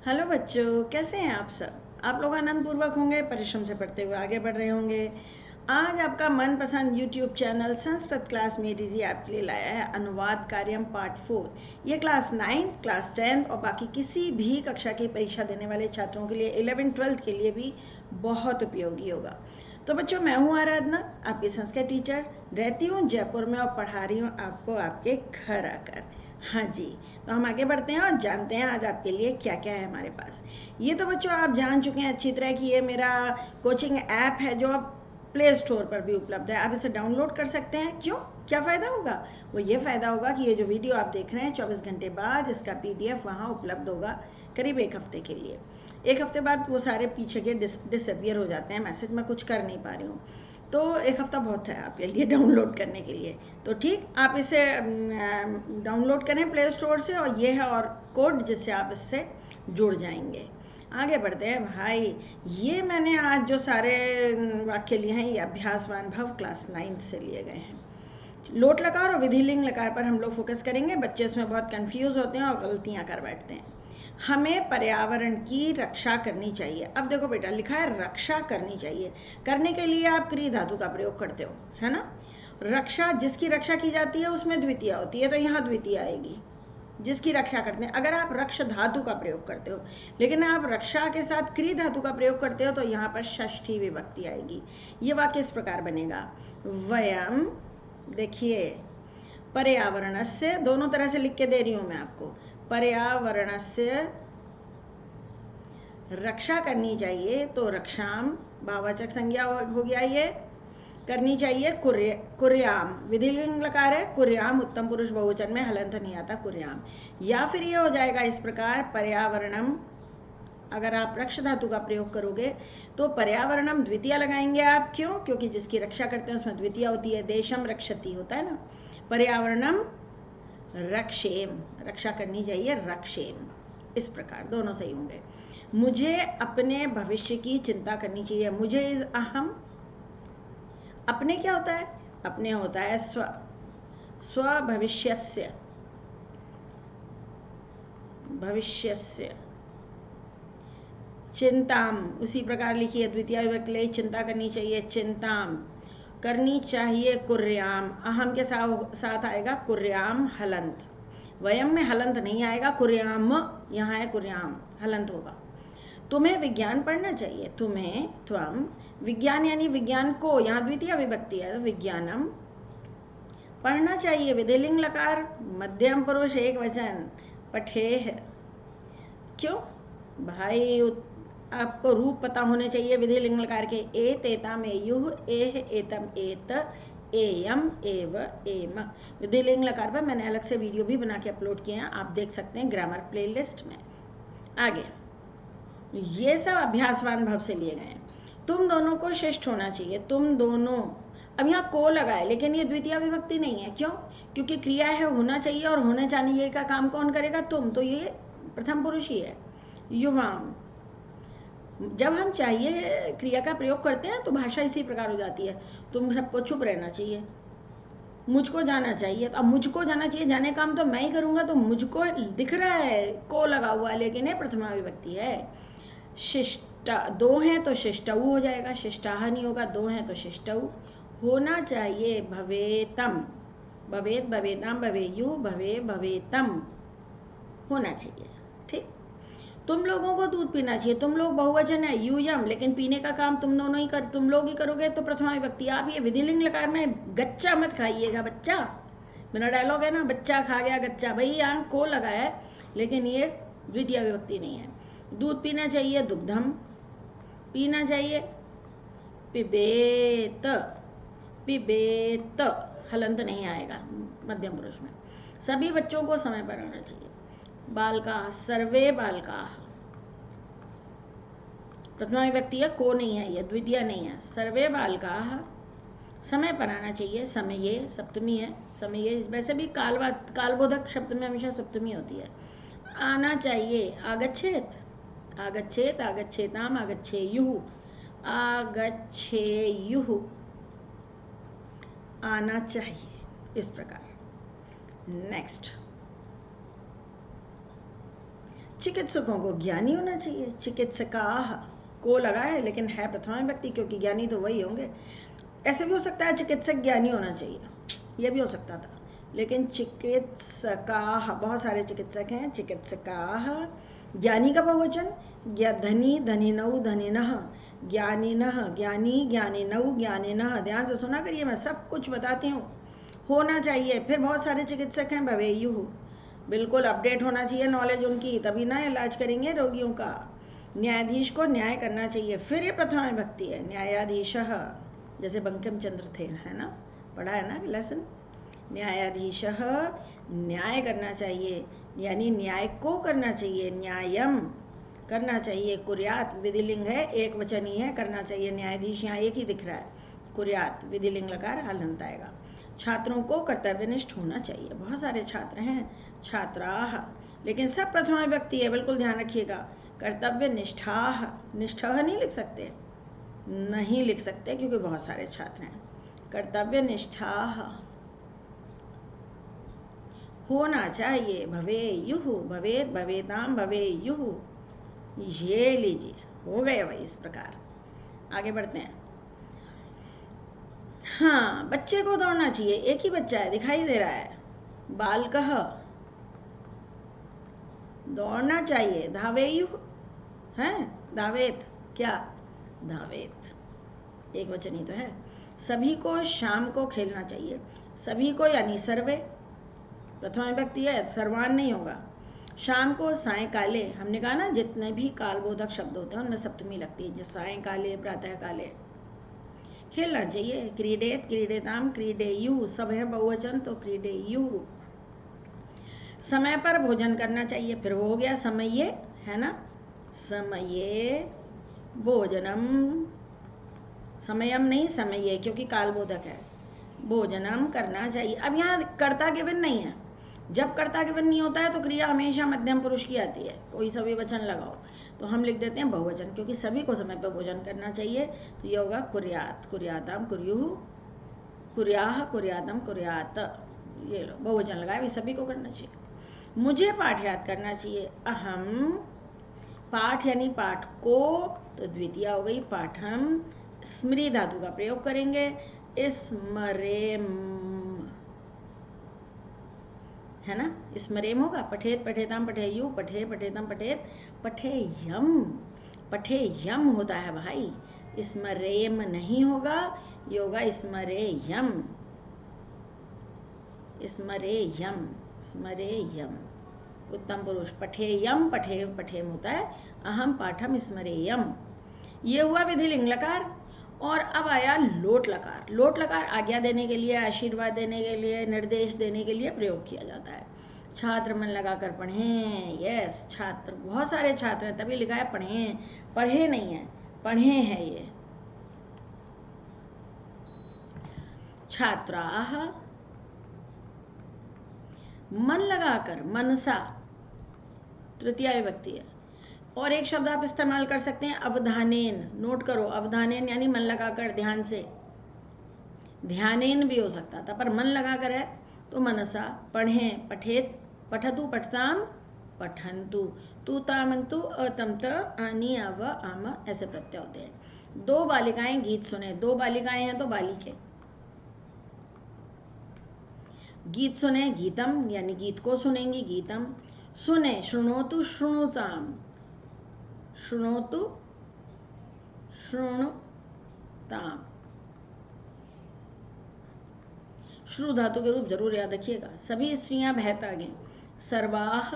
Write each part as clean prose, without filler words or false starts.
Hello बच्चों, कैसे हैं आप सब। आप लोग आनंद पूर्वक होंगे, परिश्रम से पढ़ते हुए आगे बढ़ रहे होंगे। आज आपका मनपसंद यूट्यूब चैनल संस्कृत क्लास में जी आपके लिए लाया है अनुवाद कार्यम पार्ट 4। ये क्लास 9, क्लास 10 और बाकी किसी भी कक्षा की परीक्षा देने वाले छात्रों के लिए 11th-12th के लिए भी बहुत उपयोगी होगा। तो बच्चों, मैं हूँ आराधना, आपकी संस्कृत टीचर। रहती हूँ जयपुर में और पढ़ा रही हूँ आपको आपके घर आकर। हाँ जी, तो हम आगे बढ़ते हैं और जानते हैं आज आपके लिए क्या क्या है हमारे पास। ये तो बच्चों आप जान चुके हैं अच्छी तरह कि ये मेरा कोचिंग ऐप है जो अब प्ले स्टोर पर भी उपलब्ध है। आप इसे डाउनलोड कर सकते हैं। क्यों, क्या फ़ायदा होगा? वो ये फ़ायदा होगा कि ये जो वीडियो आप देख रहे हैं 24 घंटे बाद इसका PDF वहाँ उपलब्ध होगा, करीब 1 हफ्ते के लिए। 1 हफ्ते बाद वो सारे पीछे के डिसअपियर हो जाते हैं मैसेज, मैं कुछ कर नहीं पा रही हूँ। तो 1 हफ्ता बहुत है आपके लिए डाउनलोड करने के लिए। तो ठीक, आप इसे डाउनलोड करें प्ले स्टोर से, और ये है और कोड जिससे आप इससे जुड़ जाएंगे। आगे बढ़ते हैं भाई। ये मैंने आज जो सारे वाक्य लिए हैं ये अभ्यासवान भव क्लास 9 से लिए गए हैं। लोट लकार और विधिलिंग लकार पर हम लोग फोकस करेंगे। बच्चे इसमें बहुत कंफ्यूज होते हैं और गलतियां कर बैठते हैं। हमें पर्यावरण की रक्षा करनी चाहिए। अब देखो बेटा, लिखा है रक्षा करनी चाहिए। करने के लिए आप क्रिया धातु का प्रयोग करते हो, है ना। रक्षा, जिसकी रक्षा की जाती है उसमें द्वितीया होती है, तो यहाँ द्वितीया आएगी। जिसकी रक्षा करते हैं, अगर आप रक्ष धातु का प्रयोग करते हो, लेकिन आप रक्षा के साथ क्री धातु का प्रयोग करते हो, तो यहाँ पर षष्ठी विभक्ति आएगी। ये वाक्य इस प्रकार बनेगा, वयम, देखिए, पर्यावरणस्य, दोनों तरह से लिख के दे रही हूँ मैं आपको। पर्यावरणस्य रक्षा करनी चाहिए, तो रक्षाम भाववाचक संज्ञा हो गया। ये करनी चाहिए कुर्याम, विधिलिंग लकार है, कुर्याम उत्तम पुरुष बहुवचन में हलंत नहीं आता, कुर्याम। या फिर ये हो जाएगा इस प्रकार, पर्यावरणम, अगर आप रक्ष धातु का प्रयोग करोगे तो पर्यावरणम द्वितीय लगाएंगे आप। क्यों? क्योंकि जिसकी रक्षा करते हैं उसमें द्वितीय होती है। देशम रक्षति होता है ना, पर्यावरणम रक्षेम, रक्षा करनी चाहिए, रक्षेम। इस प्रकार दोनों सही होंगे। मुझे अपने भविष्य की चिंता करनी चाहिए। मुझे इज अहम, अपने क्या होता है? अपने होता है स्व, स्व भविष्यस्य, भविष्यस्य। चिंताम, उसी प्रकार लिखिए, द्वितीय विभक्ति चिंता करनी चाहिए, चिंताम करनी चाहिए। कुर्याम, अहम के साथ आएगा कुर्याम हलंत। वयम में हलंत नहीं आएगा, कुर्याम यहाँ है, कुर्याम हलंत होगा। तुम्हें विज्ञान पढ़ना चाहिए। तुम्हें, त्वम, विज्ञान यानी विज्ञान को, यहाँ द्वितीय विभक्ति है, विज्ञानम पढ़ना चाहिए। विधिलिंग लकार, मध्यम पुरुष एक वचन, पठेह। क्यों भाई? आपको रूप पता होने चाहिए विधिलिंग लकार के। एत एताम एयुः, एह एतम एत, एयम एव एम। विधिलिंग लकार पर मैंने अलग से वीडियो भी बना के अपलोड किए हैं, आप देख सकते हैं ग्रामर प्लेलिस्ट में। आगे, ये सब अभ्यासवान भव से लिए गए हैं। तुम दोनों को शिष्ट होना चाहिए। तुम दोनों, अब यहाँ को लगा है, लेकिन ये द्वितीय विभक्ति नहीं है। क्यों? क्योंकि क्रिया है होना चाहिए, और होने चाहिए का काम कौन करेगा? तुम, तो ये प्रथम पुरुष ही है। युवाम, जब हम चाहिए क्रिया का प्रयोग करते हैं तो भाषा इसी प्रकार हो जाती है। तुम सबको चुप रहना चाहिए, मुझको जाना चाहिए। अब मुझको जाना चाहिए, जाने काम तो मैं ही करूँगा, तो मुझको दिख रहा है को लगा हुआ, लेकिन ये प्रथमा विभक्ति है। शिष्टा, दो हैं तो शिष्टऊ हो जाएगा, शिष्टाह नहीं होगा। दो हैं तो शिष्टऊ होना चाहिए। भवेतम, भवेत भवेताम भवेयु, भवे भवेतम होना चाहिए। ठीक, तुम लोगों को दूध पीना चाहिए। तुम लोग बहुवचन है, यूयम, लेकिन पीने का काम तुम दोनों ही तुम लोग ही करोगे, तो प्रथमा विभक्ति। आप ये विधिलिंग लकार में गच्चा मत खाइएगा। बच्चा, मेरा डायलॉग है ना, बच्चा खा गया गच्चा। भाई यहाँ को लगा है, लेकिन ये द्वितीय विभक्ति नहीं है। दूध पीना चाहिए, दुग्धम पीना चाहिए, पिबेत, पिबेत हलंत नहीं आएगा मध्यम पुरुष में। सभी बच्चों को समय पर आना चाहिए। बालका, सर्वे बालका, प्रथमा विभक्ति है, को नहीं है, ये द्वितीय नहीं है। सर्वे बालका समय पर आना चाहिए। समये सप्तमी है, समये वैसे भी कालबोधक शब्द में हमेशा सप्तमी होती है। आना चाहिए, आगच्छेत, आगच्छेत, आगच्छेताम, आगच्छेयुः, आगच्छेयुः आना चाहिए। इस प्रकार। नेक्स्ट, चिकित्सकों को ज्ञानी होना चाहिए। चिकित्सकाः को लगा है लेकिन है प्रथमा विभक्ति, क्योंकि ज्ञानी तो वही होंगे। ऐसे भी हो सकता है चिकित्सक ज्ञानी होना चाहिए, यह भी हो सकता था, लेकिन चिकित्सकाः, बहुत सारे चिकित्सक हैं। चिकित्सकाः, ज्ञानी का बहुवचन, धनी धनिनौ धनिनः, ज्ञानिनः ज्ञानी ज्ञानिनौ ज्ञानिनः। ध्यान से सुना करिए, मैं सब कुछ बताती हूँ। होना चाहिए। फिर बहुत सारे चिकित्सक हैं, भवेयुः, बिल्कुल अपडेट होना चाहिए नॉलेज उनकी, तभी ना इलाज करेंगे रोगियों का। न्यायाधीश को न्याय करना चाहिए, फिर ये प्रथमा विभक्ति है। न्यायाधीशः, जैसे बंकिम चंद्र थे, है ना, पढ़ा है ना लेसन। न्यायाधीशः, न्याय करना चाहिए, यानी न्याय को करना चाहिए। न्यायम, करना चाहिए। कुर्यात, विधिलिंग है, एक वचन ही है, करना चाहिए। न्यायाधीश यहाँ एक ही दिख रहा है। कुर्यात, विधिलिंग लकार हलंत आएगा। छात्रों को कर्तव्यनिष्ठ होना चाहिए। बहुत सारे छात्र हैं, छात्राः, लेकिन सब प्रथमा विभक्ति है, बिल्कुल ध्यान रखिएगा। कर्तव्यनिष्ठाः, निष्ठः नहीं लिख सकते, नहीं लिख सकते क्योंकि बहुत सारे छात्र हैं। कर्तव्यनिष्ठाः होना चाहिए। भवेयुः, भवेत् भवेताम भवेयुः, ये लीजिए, हो गए भाई। इस प्रकार आगे बढ़ते हैं। हाँ, बच्चे को दौड़ना चाहिए। एक ही बच्चा है, दिखाई दे रहा है। बालकः, दौड़ना चाहिए। धावेयुः है, धावेत, क्या धावेत, एक वचन ही तो है। सभी को शाम को खेलना चाहिए। सभी को यानी सर्वे, प्रथमा विभक्ति है, सर्वान नहीं होगा। शाम को, सायंकाले, हमने कहा ना जितने भी कालबोधक शब्द होते हैं उनमें सप्तमी लगती है, जैसे सायंकाले, प्रातः काले, खेलना चाहिए। क्रीडेत, क्रीडेताम, क्रीडेयुः, सब है बहुवचन तो क्रीडेयुः। समय पर भोजन करना चाहिए, फिर वो हो गया समये, है ना, समये भोजनम, समयम नहीं समये, क्योंकि कालबोधक है। भोजनम करना चाहिए। अब यहाँ कर्ता गिवन नहीं है। जब कर्ता गिवन नहीं होता है तो क्रिया हमेशा मध्यम पुरुष की आती है। कोई सभी वचन लगाओ तो हम लिख देते हैं बहुवचन, क्योंकि सभी को समय पर भोजन करना चाहिए। तो ये होगा कुर्यात, कुर्याताम कुर्युः, कुर्याः कुर्यातम कुर्यात, ये लो बहुवचन लगाए, भी सभी को करना चाहिए। मुझे पाठ याद करना चाहिए। अहम, पाठ यानी पाठ को, तो द्वितीय हो गई पाठम। स्मृति धातु का प्रयोग करेंगे। स्मरेम, है ना, स्मरेम होगा। पठेत पठेताम पठेयु, पठे पठेतम पठेत पठेयम, पठेयम होता है भाई, स्मरेम नहीं होगा, ये होगा स्मरेयम, स्मरेयम, स्मरेयम, उत्तम पुरुष। पठेयम, पठे पठेम होता है। अहम पाठम स्मरेयम, ये हुआ विधिलिंग लकार। और अब आया लोट लकार। लोट लकार आज्ञा देने के लिए, आशीर्वाद देने के लिए, निर्देश देने के लिए प्रयोग किया जाता है। छात्र मन लगाकर पढ़ें। यस, छात्र, बहुत सारे छात्र हैं, तभी लिखा है पढ़ें, पढ़े नहीं है, पढ़े हैं ये। छात्राः, मन लगाकर, मनसा, तृतीया विभक्ति है। और एक शब्द आप इस्तेमाल कर सकते हैं, अवधानेन। नोट करो, अवधानेन यानी मन लगाकर, ध्यान से। ध्यानेन भी हो सकता था, पर मन लगाकर है तो मनसा। पढ़ें, पठेत, पठतु पठताम पठन्तु, तू तामंतु अतमत आनी अव आम, ऐसे प्रत्यय होते हैं। दो बालिकाएं गीत सुने। दो बालिकाएं हैं तो बालिके। गीत सुने, गीतम, यानी गीत को सुनेंगी, गीतम। सुने, शृणोतु शृणुताम, शृणोतु शृणुताम। श्रु धातु के रूप जरूर याद रखिएगा। सभी स्त्रियां बहतागे। सर्वाह,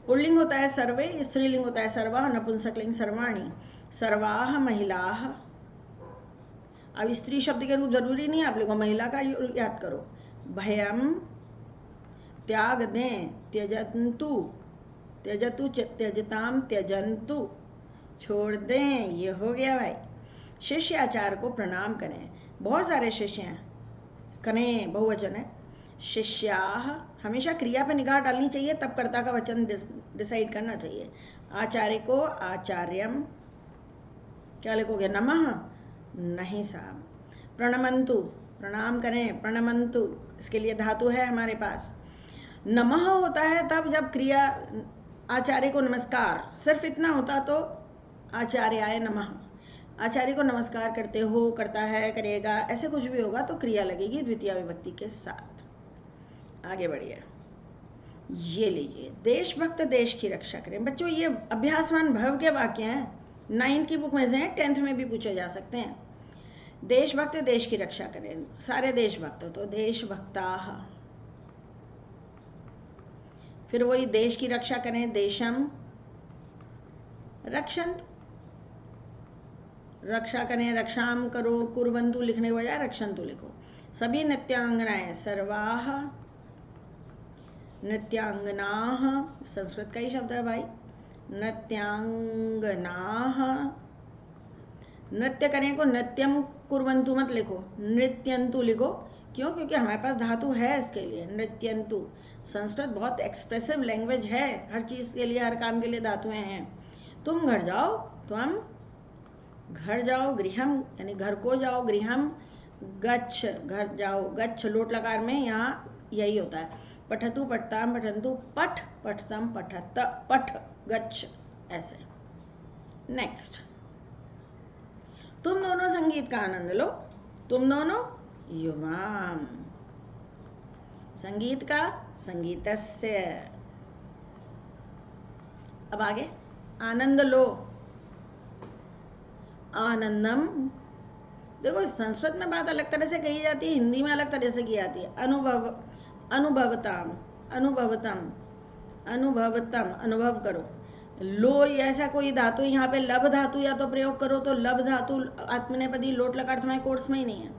पुल्लिंग होता है सर्वे, स्त्रीलिंग होता है सर्वाह, नपुंसकलिंग सर्वाणी। सर्वाह महिलाः, अब स्त्री शब्द के रूप जरूरी नहीं, आप लोगों महिला का याद करो। भयम, त्याग दें, त्यजन्तु, त्यजतु त्यजताम त्यजन्तु, छोड़ दें, ये हो गया भाई। शिष्याचार्य को प्रणाम करें। बहुत सारे शिष्य हैं, करें बहुवचन है। शिष्याः, हमेशा क्रिया पर निगाह डालनी चाहिए, तब कर्ता का वचन डिसाइड करना चाहिए। आचार्य को आचार्यम, क्या लिखोगे, नमः, नहीं साहब। प्रणमन्तु, प्रणाम करें, प्रणमन्तु, इसके लिए धातु है हमारे पास। नमः होता है तब जब क्रिया आचार्य को नमस्कार, सिर्फ इतना होता तो आचार्याय नमः, आचार्य को नमस्कार करते हो, करता है, करेगा, ऐसे कुछ भी होगा तो क्रिया लगेगी द्वितीय विभक्ति के साथ। आगे बढ़िए, ये लीजिए, देशभक्त देश की रक्षा करें। बच्चों ये अभ्यासवान भव के वाक्य हैं, 9th की बुक में से हैं, 10th में भी पूछे जा सकते हैं। देशभक्त देश की रक्षा करें, सारे देशभक्त तो देशभक्ताः, फिर वही देश की रक्षा करें, देशम रक्षन्तु, रक्षा करें, रक्षाम करो, कुर्वन्तु लिखने के बजाय रक्षन्तु लिखो। सभी नृत्यांगनाएं, सर्वाः नृत्यांगनाः, संस्कृत का ही शब्द है भाई, नृत्यांगनाः, नृत्य करें को नृत्यम कुर्वन्तु मत लिखो, नृत्यन्तु लिखो। क्यों? क्योंकि हमारे पास धातु है इसके लिए, नृत्यन्तु। संस्कृत बहुत एक्सप्रेसिव लैंग्वेज है, हर चीज़ के लिए, हर काम के लिए धातुएं हैं। तुम घर जाओ, तुम घर जाओ, गृहम यानी घर को जाओ, गृहम गच्छ, घर जाओ, गच्छ लोट लकार में यहाँ यही होता है। पठतु पठताम पठन्तु, पठ पठतम पठत, पठ गच्छ, ऐसे। नेक्स्ट, तुम दोनों संगीत का आनंद लो, तुम दोनों युवाम, संगीत का संगीतस्य। अब आगे, आनंद लो, आनंदम। देखो संस्कृत में बात अलग तरह से कही जाती है, हिंदी में अलग तरह से की जाती है। अनुभव, अनुभवताम, अनुभवतम, अनुभवतम, अनुभव करो। लो, ऐसा कोई धातु यहाँ पे लब धातु या तो प्रयोग करो, तो लब धातु आत्मनेपदी लोट लकार तुम्हारे कोर्स में ही नहीं है।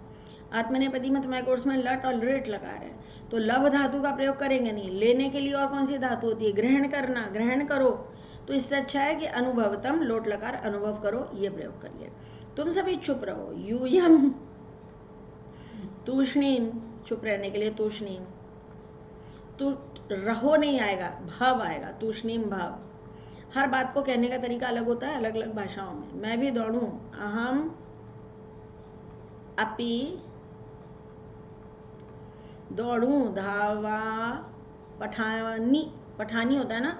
आत्मनेपदी में तुम्हारे कोर्स में लट और रेट लकार है, तो लब धातु का प्रयोग करेंगे नहीं। लेने के लिए और कौन सी धातु होती है? ग्रहण करना, ग्रहण करो। तो इससे अच्छा है कि अनुभवतम लोट लकार अनुभव करो, ये प्रयोग करिए। तुम सभी चुप रहो, यूयम, तूष्णीम, चुप रहने के लिए तूष्णीम, तू रहो नहीं आएगा, भाव आएगा, तूष्णीम भाव। हर बात को कहने का तरीका अलग होता है, अलग अलग भाषाओं में। मैं भी दौड़ूं, अहम अपि दौड़ूं, धावा पठानी, पठानी होता है ना,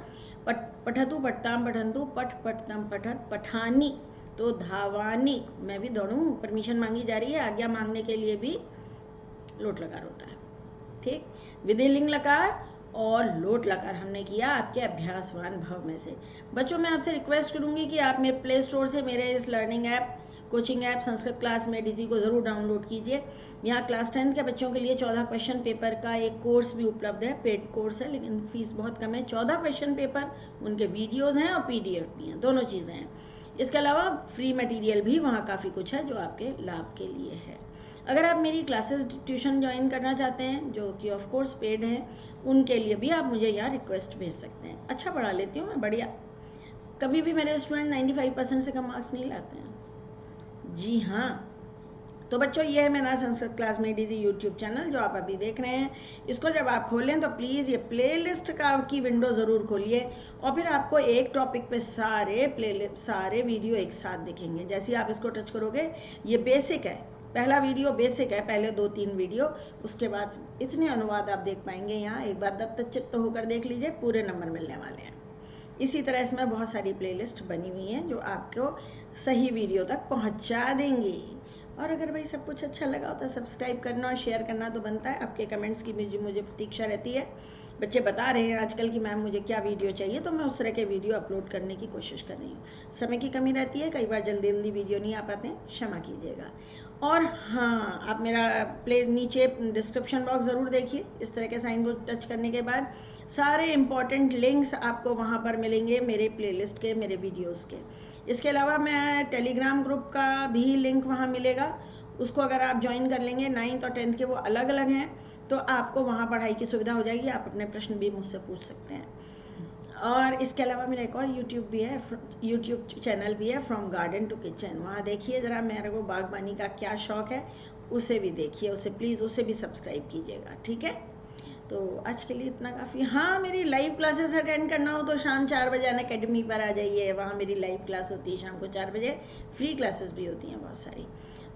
पठतु पठताम पठन्तु, पठ पठतम पठत, पठानी, तो धावानी, मैं भी दौड़ूं। परमिशन मांगी जा रही है, आज्ञा मांगने के लिए भी लोट लकार होता है। ठीक, विधिलिंग लकार और लोट लकार हमने किया आपके अभ्यासवान भव में से। बच्चों मैं आपसे रिक्वेस्ट करूंगी कि आप मेरे प्ले स्टोर से मेरे इस learning app, coaching app Sanskrit class में डीजी को ज़रूर डाउनलोड कीजिए। यहाँ क्लास 10 के बच्चों के लिए 14 क्वेश्चन पेपर का एक कोर्स भी उपलब्ध है, पेड कोर्स है, लेकिन फीस बहुत कम है। 14 क्वेश्चन पेपर, उनके वीडियोज़ हैं और PDF भी हैं, दोनों चीज़ें हैं। इसके अलावा फ्री मटेरियल भी वहाँ काफ़ी कुछ है जो आपके लाभ के लिए है। अगर आप मेरी क्लासेस ट्यूशन ज्वाइन करना चाहते हैं, जो कि ऑफ कोर्स पेड है, उनके लिए भी आप मुझे यहाँ रिक्वेस्ट भेज सकते हैं। अच्छा पढ़ा लेती हूँ मैं, बढ़िया। कभी भी मेरे स्टूडेंट 95% से कम मार्क्स नहीं लाते हैं। जी हाँ, तो बच्चों ये है मेरा संस्कृत क्लास में डीजी यूट्यूब चैनल जो आप अभी देख रहे हैं। इसको जब आप खोलें तो प्लीज़ ये प्लेलिस्ट की विंडो ज़रूर खोलिए, और फिर आपको एक टॉपिक पे सारे वीडियो एक साथ दिखेंगे। जैसे ही आप इसको टच करोगे, ये बेसिक है, पहला वीडियो बेसिक है, पहले 2-3 वीडियो, उसके बाद इतने अनुवाद आप देख पाएंगे यहाँ। एक बार दत्त चित्त होकर देख लीजिए, पूरे नंबर मिलने वाले हैं। इसी तरह इसमें बहुत सारी प्लेलिस्ट बनी हुई हैं जो आपको सही वीडियो तक पहुँचा देंगी। और अगर भाई सब कुछ अच्छा लगा हो तो सब्सक्राइब करना और शेयर करना तो बनता है। आपके कमेंट्स की मुझे प्रतीक्षा रहती है। बच्चे बता रहे हैं आजकल कि मैम मुझे क्या वीडियो चाहिए, तो मैं उस तरह के वीडियो अपलोड करने की कोशिश कर रही हूँ। समय की कमी रहती है, कई बार जल्दी वीडियो नहीं आ पाते हैं, क्षमा कीजिएगा। और हाँ, आप मेरा नीचे डिस्क्रिप्शन बॉक्स ज़रूर देखिए। इस तरह के साइन बोर्ड टच करने के बाद सारे इम्पॉर्टेंट लिंक्स आपको वहाँ पर मिलेंगे, मेरे प्लेलिस्ट के, मेरे वीडियोस के। इसके अलावा मैं टेलीग्राम ग्रुप का भी लिंक वहाँ मिलेगा, उसको अगर आप ज्वाइन कर लेंगे, 9th और 10th के वो अलग अलग हैं, तो आपको वहाँ पढ़ाई की सुविधा हो जाएगी। आप अपने प्रश्न भी मुझसे पूछ सकते हैं। और इसके अलावा मेरा एक और यूट्यूब चैनल भी है, फ्रॉम गार्डन टू किचन। वहाँ देखिए ज़रा, मेरे को बागबानी का क्या शौक़ है, उसे भी देखिए, उसे प्लीज़ उसे भी सब्सक्राइब कीजिएगा। ठीक है, तो आज के लिए इतना काफ़ी। हाँ, मेरी लाइव क्लासेस अटेंड करना हो तो शाम 4 बजे अनअकैडमी पर आ जाइए, वहाँ मेरी लाइव क्लास होती है शाम को 4 बजे। फ्री क्लासेस भी होती हैं बहुत सारी।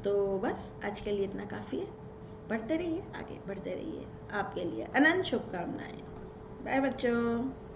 तो बस आज के लिए इतना काफ़ी है। बढ़ते रहिए, आगे बढ़ते रहिए। आपके लिए अनंत शुभकामनाएं। बाय बच्चों।